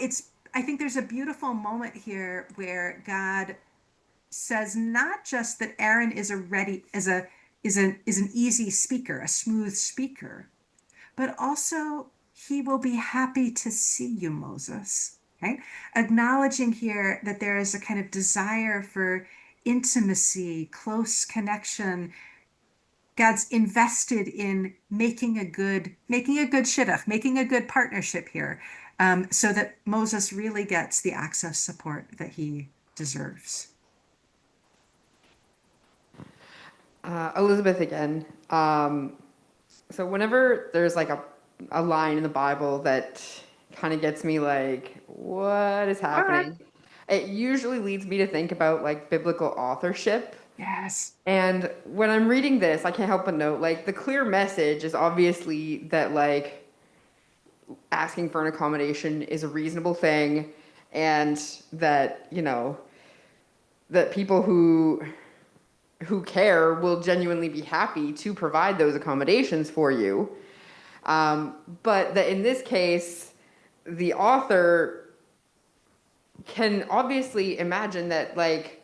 I think there's a beautiful moment here where God says not just that Aaron is an easy speaker, a smooth speaker, but also he will be happy to see you, Moses. Right? Acknowledging here that there is a kind of desire for intimacy, close connection. God's invested in making a good shidduch, making a good partnership here, so that Moses really gets the access support that he deserves. Elizabeth again. So whenever there's like a line in the Bible that kind of gets me like, what is happening? It usually leads me to think about like biblical authorship. Yes. And when I'm reading this, I can't help but note like the clear message is obviously that like asking for an accommodation is a reasonable thing, and that, you know, that people who care will genuinely be happy to provide those accommodations for you. But that in this case, the author can obviously imagine that like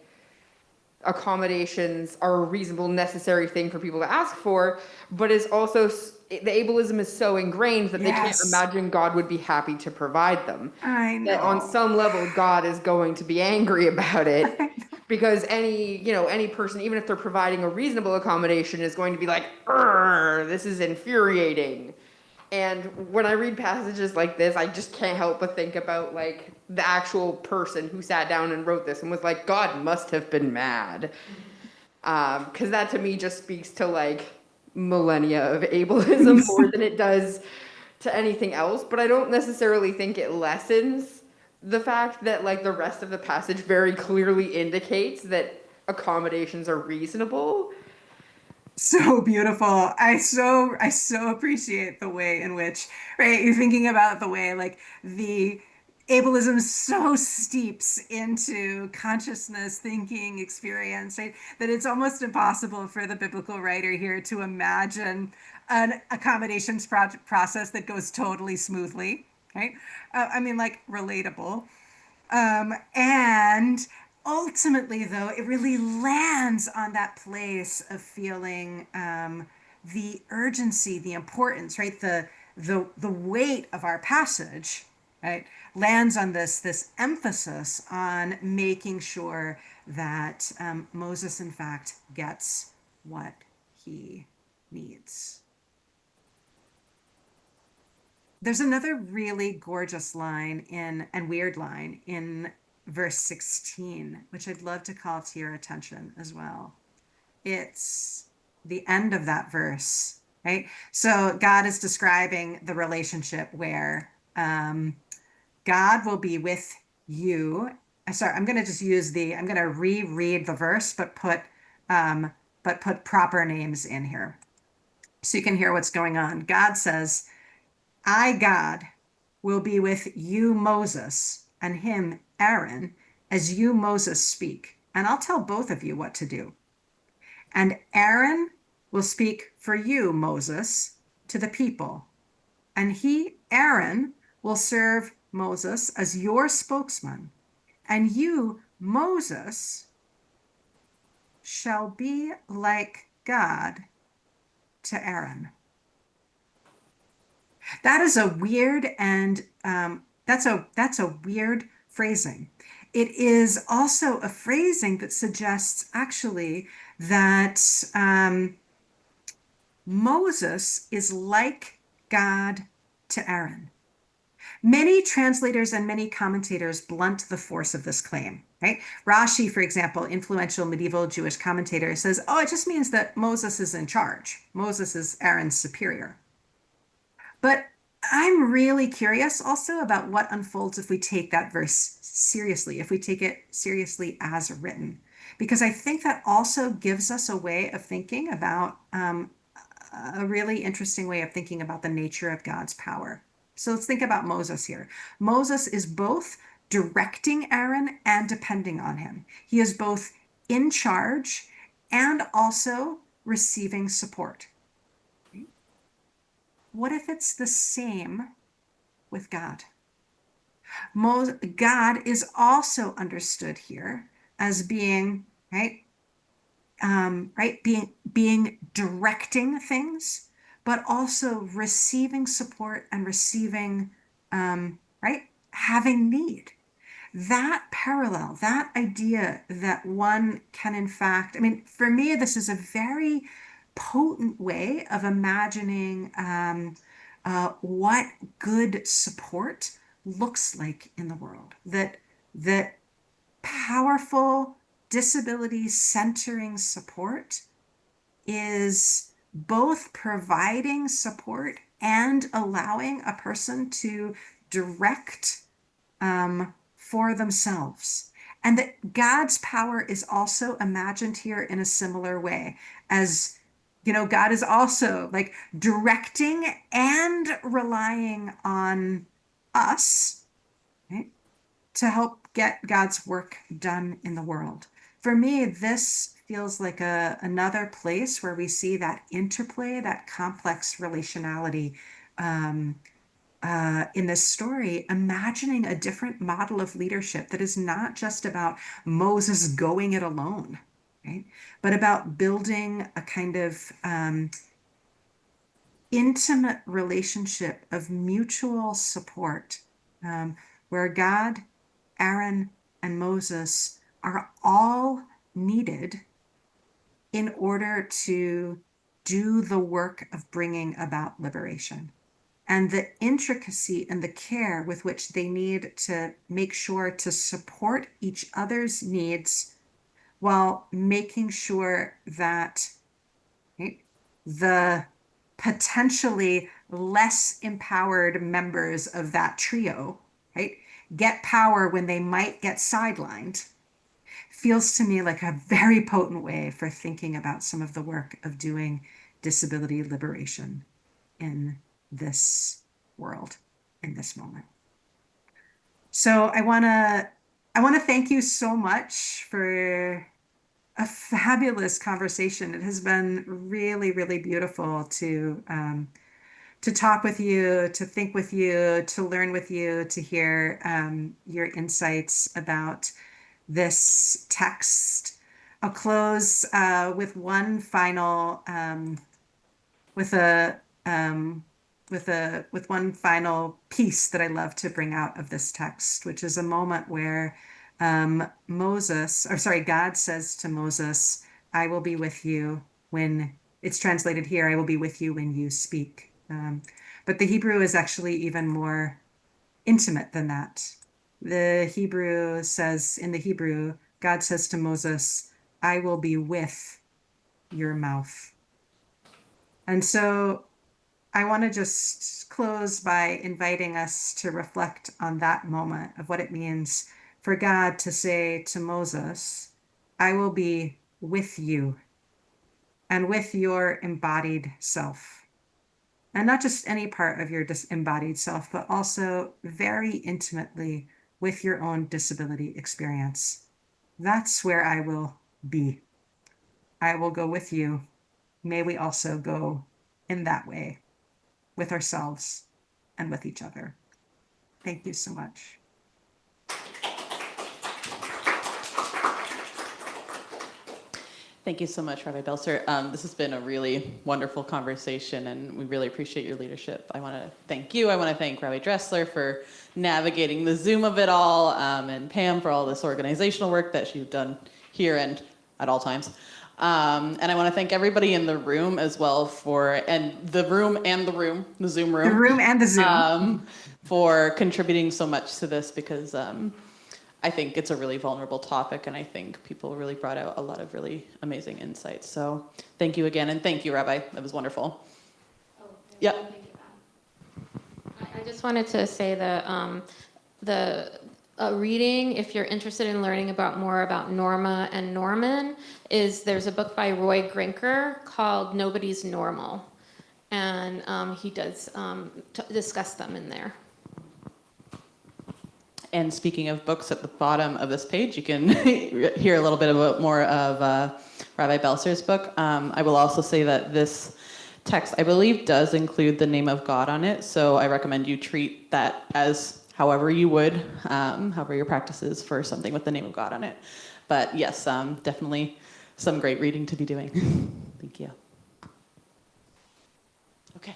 accommodations are a reasonable, necessary thing for people to ask for, but is also, the ableism is so ingrained that they can't imagine God would be happy to provide them. I know. That on some level, God is going to be angry about it. Because any person, even if they're providing a reasonable accommodation, is going to be like, this is infuriating. And when I read passages like this, I just can't help but think about like the actual person who sat down and wrote this and was like, God must have been mad. Because that to me just speaks to like millennia of ableism more than it does to anything else. But I don't necessarily think it lessens the fact that like the rest of the passage very clearly indicates that accommodations are reasonable. So beautiful. I so appreciate the way in which, right, you're thinking about the way like the ableism so steeps into consciousness, thinking, experience, right, that it's almost impossible for the biblical writer here to imagine an accommodations process that goes totally smoothly, right? I mean, like relatable. And ultimately, though, it really lands on that place of feeling the urgency, the importance, right? The weight of our passage, right? Lands on this emphasis on making sure that Moses, in fact, gets what he needs. There's another really gorgeous line and weird line in verse 16, which I'd love to call to your attention as well. It's the end of that verse, right? So God is describing the relationship where God will be with you. Sorry, I'm going to just use I'm going to reread the verse, but put proper names in here so you can hear what's going on. God says, I, God, will be with you, Moses, and him, Aaron, as you, Moses, speak. And I'll tell both of you what to do. And Aaron will speak for you, Moses, to the people. And he, Aaron, will serve Moses as your spokesman. And you, Moses, shall be like God to Aaron. That is a weird and that's a weird phrasing. It is also a phrasing that suggests actually that Moses is like God to Aaron. Many translators and many commentators blunt the force of this claim, right? Rashi, for example, influential medieval Jewish commentator, says, oh, it just means that Moses is in charge. Moses is Aaron's superior. But I'm really curious also about what unfolds if we take that verse seriously, if we take it seriously as written, because I think that also gives us a way of thinking about a really interesting way of thinking about the nature of God's power. So let's think about Moses here. Moses is both directing Aaron and depending on him. He is both in charge and also receiving support. What if it's the same with God? God is also understood here as being, right, being directing things, but also receiving support and receiving, having need. That parallel, that idea that one can, in fact, I mean, for me, this is a very potent way of imagining what good support looks like in the world. That powerful disability centering support is both providing support and allowing a person to direct for themselves. And that God's power is also imagined here in a similar way as, God is also like directing and relying on us, right, to help get God's work done in the world. For me, this feels like another place where we see that interplay, that complex relationality in this story, imagining a different model of leadership that is not just about Moses going it alone, right? But about building a kind of intimate relationship of mutual support, where God, Aaron, and Moses are all needed in order to do the work of bringing about liberation. And the intricacy and the care with which they need to make sure to support each other's needs while making sure that, right, the potentially less empowered members of that trio, right, get power when they might get sidelined, feels to me like a very potent way for thinking about some of the work of doing disability liberation in this world, in this moment. So I want to thank you so much for a fabulous conversation. It has been really, really beautiful to talk with you, to think with you, to learn with you, to hear your insights about this text. I'll close with one final with one final piece that I love to bring out of this text, which is a moment where God says to Moses, I will be with you when, it's translated here, I will be with you when you speak. But the Hebrew is actually even more intimate than that. The Hebrew says, in the Hebrew, God says to Moses, I will be with your mouth. And so I want to just close by inviting us to reflect on that moment of what it means for God to say to Moses, I will be with you and with your embodied self. And not just any part of your disembodied self, but also very intimately with your own disability experience. That's where I will be. I will go with you. May we also go in that way with ourselves and with each other. Thank you so much. Thank you so much, Rabbi Belser. This has been a really wonderful conversation, and we really appreciate your leadership. I want to thank you. I want to thank Rabbi Dressler for navigating the Zoom of it all, and Pam for all this organizational work that she's done here and at all times. And I want to thank everybody in the room as well the Zoom room. The room and the Zoom. For contributing so much to this, because I think it's a really vulnerable topic, and I think people really brought out a lot of really amazing insights. So thank you again, and thank you, Rabbi. That was wonderful. Yep. I just wanted to say that the reading, if you're interested in learning more about Norma and Norman, there's a book by Roy Grinker called Nobody's Normal, and he does discuss them in there. And speaking of books, at the bottom of this page, you can hear a little bit more of Rabbi Belser's book. I will also say that this text, I believe, does include the name of God on it. So I recommend you treat that as however you would, however your practice is for something with the name of God on it. But yes, definitely some great reading to be doing. Thank you. Okay.